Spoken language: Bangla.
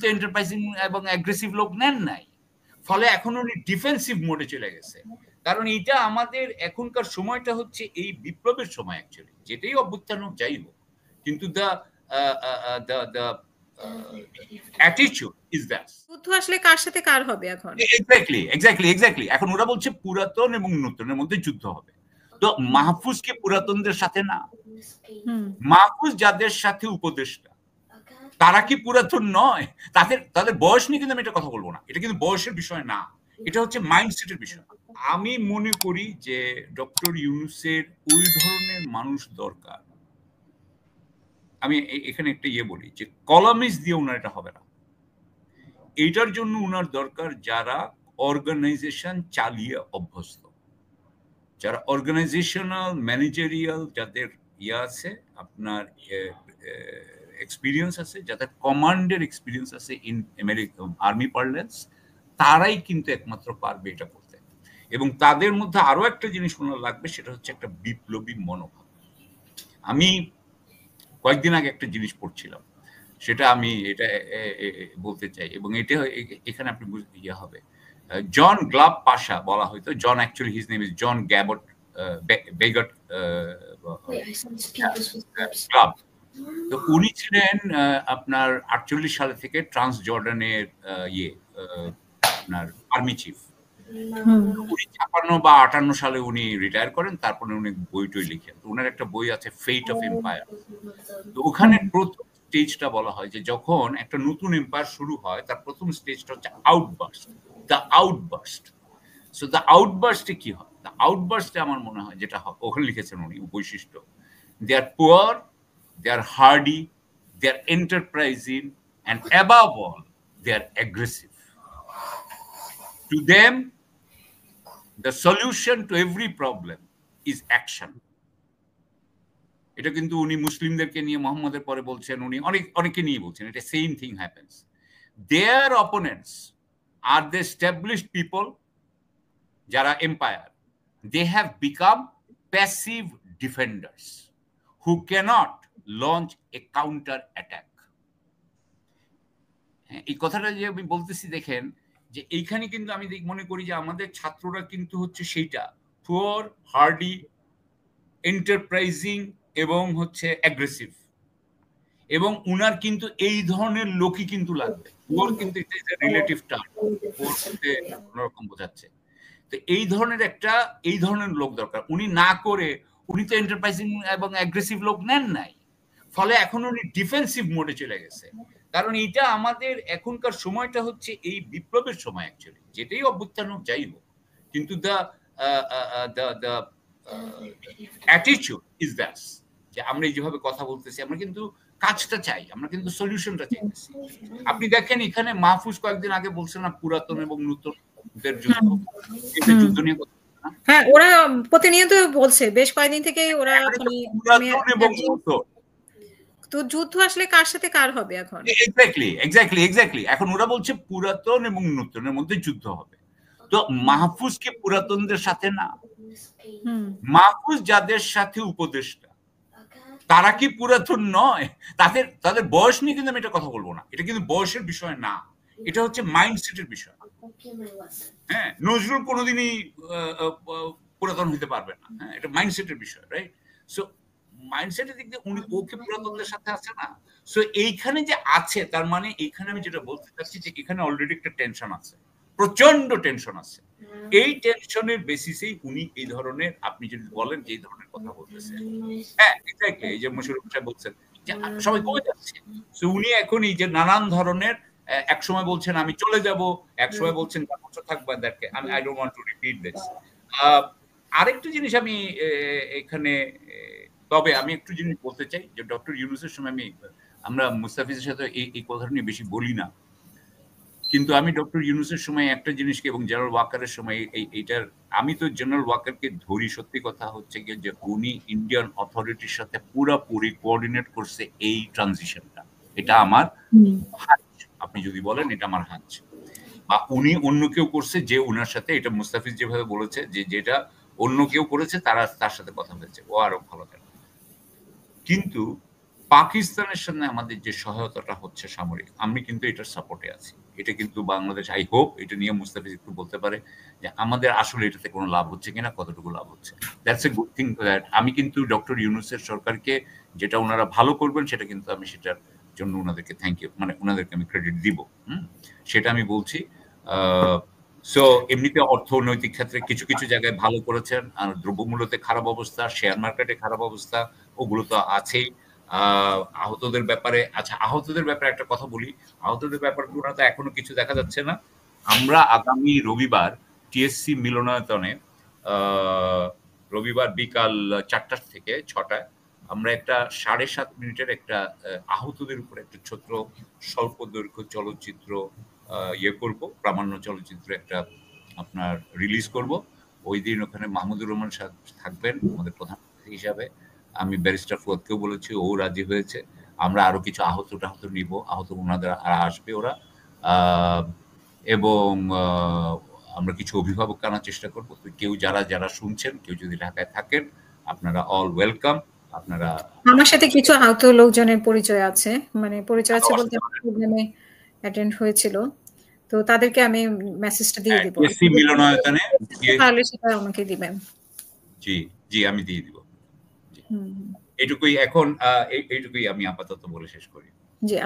তো এন্টারপ্রাইজিং এবং অ্যাগ্রেসিভ লোক নেন নাই, ফলে এখন উনি ডিফেন্সিভ মোডে চলে গেছে। কারণ এটা আমাদের এখনকার সময়টা হচ্ছে এই বিপ্লবের সময় অ্যাকচুয়ালি, যেটাই অভ্যুত্থান হোক যাই হোক, কিন্তু দ্য অ্যাটিটিউড ইজ দ্যাট। যুদ্ধ আসলে কার সাথে কার হবে এখন? এক্স্যাক্টলি। এখন ওরা বলছে পুরাতন এবং নতুনের মধ্যে যুদ্ধ হবে। তো মাহফুজ কি পুরাতনদের সাথে না? মাহফুজ যাদের সাথে উপদেষ্টা তারা কি পুরাতন নয়? তাদের বয়স নিয়ে কিন্তু আমি এটা কথা বলবো না, এটা কিন্তু বয়সের বিষয় না, এটা হচ্ছে মাইন্ডসেটের বিষয়। আমি মনে করি যে ডক্টর ইউনূসের ওই ধরনের মানুষ দরকার। আমি এখানে একটা বলি যে কলামিস্ট দিয়ে ওনার এটা হবে না। এইটার জন্য ওনার দরকার যারা অর্গানাইজেশন চালিয়ে অভ্যস্ত, যারা অর্গানাইজেশনাল ম্যানেজারিয়াল, যাদের আছে আপনার এক্সপিরিয়েন্স আছে, যাদের কমান্ডের এক্সপিরিয়েন্স আছে ইন আমেরিকান আর্মি পার্লেন্স, তারাই কিন্তু একমাত্র পারবে এটা করতে। এবং তাদের মধ্যে আরো একটা জিনিস ওনার লাগবে, সেটা হচ্ছে একটা বিপ্লবী মনোভাব। আমি কয়েকদিন আগে একটা জিনিস পড়ছিলাম, সেটা আমি এটা বলতে চাই, এবং এটা এখানে আপনি হবে। জন গ্লাব পাশা বলা হয়তো, John actually his name is John গ্যাবট বেগট গ্লাব। তো উনি ছিলেন আপনার 48 সালে থেকে ট্রান্স জর্ডানের আপনার আর্মি চিফ। উনি 56 বা 58 সালে উনি রিটায়ার করেন, তারপরে উনি বই টই লিখেন। তো ওনার একটা বই আছে ফেট অফ এম্পায়ার। তো ওখানে প্রথম স্টেজটা বলা হয় যে যখন একটা নতুন এম্পায়ার শুরু হয়, তার প্রথম স্টেজটা হচ্ছে outburst, the outburst. So the আউটবার্স্টে কি হয়? দ্য আউটবার্স্টে আমার মনে হয় যেটা ওখানে লিখেছেন উনি বৈশিষ্ট্য, দে আর poor, they are hardy, they are enterprising, and above all, they are aggressive. To them, the solution to every problem is action. এটা কিন্তু উনি মুসলিমদেরকে নিয়ে মোহাম্মদের পরে বলছেন, উনি অনেকে নিয়ে বলছেন, এটা same thing happens. Their opponents are the established people, যারা empire. They have become passive defenders who cannot launch a counter attack. এই কথাটা যে আমি বলতেছি দেখেন, যে এইখানে কিন্তু আমি মনে করি যে আমাদের ছাত্ররা কিন্তু হচ্ছে সেইটা পুয়ার, হার্ডি, এন্টারপ্রাইজিং এবং হচ্ছে অ্যাগ্রেসিভ। এবং উনার কিন্তু এই ধরনের লোকই কিন্তু লাগবে। পুয়ার কিন্তু এটা রিলেটিভ টার্ম, পুয়ার বলতে অন্যরকম বোঝাচ্ছে। তো এই ধরনের লোক দরকার। উনি না করে, উনি তো এন্টারপ্রাইজিং এবং অ্যাগ্রেসিভ লোক নেন নাই, ফলে এখন উনি ডিফেন্সিভ মোডে চলে গেছে। কারণ এটা আমাদের এখনকার সময়টা হচ্ছে এই বিপ্লবের সময় অ্যাকচুয়ালি, যেটাই অভ্যুত্থান হোক যাই হোক, কিন্তু দ্য অ্যাটিটিউড ইজ দ্যাট, যে আমরা যেভাবে কথা বলতেছি, আমরা কিন্তু কাজটা চাই, আমরা কিন্তু সলিউশনটা চাইতেছি। আপনি দেখেন এখানে মাহফুজ কয়েকদিন আগে বলছেন না পুরাতন এবং নতুনদের যুদ্ধ নিয়ে কথা। হ্যাঁ, ওরা প্রতিনিয়ত বলছে, বেশ কয়েকদিন থেকে ওরা তো যুদ্ধ আসলে কার সাথে কার হবে এখন? এক্স্যাক্টলি। এখন ওরা বলছে পুরাতন এবং নতুনের মধ্যে যুদ্ধ হবে। তো মাহফুজ কি পুরাতনদের সাথে না? মাহফুজ যাদের সাথে উপদেষ্টা তারা কি পুরাতন নয়? তাদের বয়স নিয়ে কিন্তু আমি এটা কথা বলবো না, এটা কিন্তু বয়সের বিষয় না, এটা হচ্ছে মাইন্ডসেটের বিষয়। হ্যাঁ, নজরুল কোনোদিনই পুরাতন হইতে পারবে না, হ্যাঁ, এটা মাইন্ডসেটের বিষয়, রাইট? সো মাইন্ডসেটের দিক দিয়ে উনি ওকে পুরাতনদের সাথে আছে না। সো এইখানে যে আছে, তার মানে এইখানে আমি যেটা বলতে চাচ্ছি যে এখানে অলরেডি একটা টেনশন আছে, প্রচন্ড টেনশন আছে। এই টেনশনের বেসিসেই উনি এই ধরনের, আপনি যদি বলেন যে এই ধরনের কথা বলতেছেন। হ্যাঁ, এক্স্যাক্টলি, এই যে মুশাররফ সাহেব বলছেন যে সবাই কমে যাচ্ছে, সো উনি এখন এই যে নানান ধরনের, এক সময় বলছেন আমি চলে যাব, এক সময় বলছেন 4 বছর থাকবো, I don't want to repeat this. আরেকটা জিনিস আমি এখানে, তবে আমি একটু জিনিস বলতে চাই যে ডক্টর ইউনূসের সময় আমরা মুস্তাফিজের সাথে এই কথাটা নিয়ে বেশি বলি না, কিন্তু আমি ডক্টর ইউনূসের সময় একটা জিনিসকে এবং জেনারেল ওয়াকারের সময় এইটার, আমি তো জেনারেল ওয়াকারকে ধরি, সত্যি কথা হচ্ছে কি যে উনি ইন্ডিয়ান অথরিটির সাথে পুরোপুরি কোঅর্ডিনেট করছে এই ট্রানজিশনটা। এটা আমার হাঁচ, আপনি যদি বলেন এটা আমার হাঁচ। বা উনি অন্য কেউ করছে যে উনার সাথে, এটা মুস্তাফিজ যেভাবে বলেছে যে যেটা অন্য কেউ করেছে তার সাথে কথা বলেছে, ও আরো ভালো জানে। কিন্তু পাকিস্তানের সামনে আমাদের যে সহায়তাটা হচ্ছে সামরিক, আমি কিন্তু এটার সাপোর্টে আছি। এটা কিন্তু বাংলাদেশ, আই হোপ এটা নিয়ে মুস্তাফিজ একটু বলতে পারে যে আমাদের আসলে এটাতে কোনো লাভ হচ্ছে কিনা, কতটুকু লাভ হচ্ছে। That's a good thing that আমি কিন্তু ডক্টর ইউনূসের সরকারকে যেটা ওনারা ভালো করবেন সেটা কিন্তু আমি সেটার জন্য ওনাদেরকে থ্যাংক ইউ, মানে ওনাদেরকে আমি ক্রেডিট দিব। সেটা আমি বলছি। সো এমনিতে অর্থনৈতিক ক্ষেত্রে কিছু কিছু জায়গায় ভালো করেছেন, আর দ্রব্যমূল্যতে খারাপ অবস্থা, শেয়ার মার্কেটে খারাপ অবস্থা, ওগুলো তো আছেই। আহতদের ব্যাপারে, আচ্ছা আহতদের ব্যাপারে একটা কথা বলি। আহতদের ব্যাপারে তো এখনো কিছু দেখা যাচ্ছে না। আমরা আগামী রবিবার টিএসসি মিলনায়তনে রবিবার বিকাল 4টা থেকে 6টায় আমরা একটা 7.5 মিনিটের একটা আহতদের উপর একটা ছোট্ট স্বল্প দৈর্ঘ্য চলচ্চিত্র ইয়ে করব, প্রামাণ্য চলচ্চিত্র একটা আপনার রিলিজ করব। ওই দিন ওখানে মাহমুদুর রহমান থাকবেন আমাদের প্রধান হিসাবে। আমি ব্যারিস্টার ফুয়াদকেও বলেছি, ও রাজি হয়েছে। আমরা আরো কিছু আহত নিব, আহত ওনাদের আসবে ওরা, এবং আমরা কিছু অভিভাবক আনার চেষ্টা করবো। তো কেউ যারা শুনছেন, কেউ যদি ঢাকায় থাকেন, আপনারা অল ওয়েলকাম। আপনারা, আমার সাথে কিছু আহত লোকজনের পরিচয় আছে, মানে পরিচয় আছে বলতে প্রোগ্রামে অ্যাটেন্ড হয়েছিল, তো তাদেরকে আমি মেসেজটা দিয়ে দিব। টিএসসি মিলনায়তনে তাহলে সেটা আমাকে দিবেন। জি জি, আমি দিয়ে দিব। এটুকুই এখন, এইটুকুই আমি আপাতত বলে শেষ করি। জি।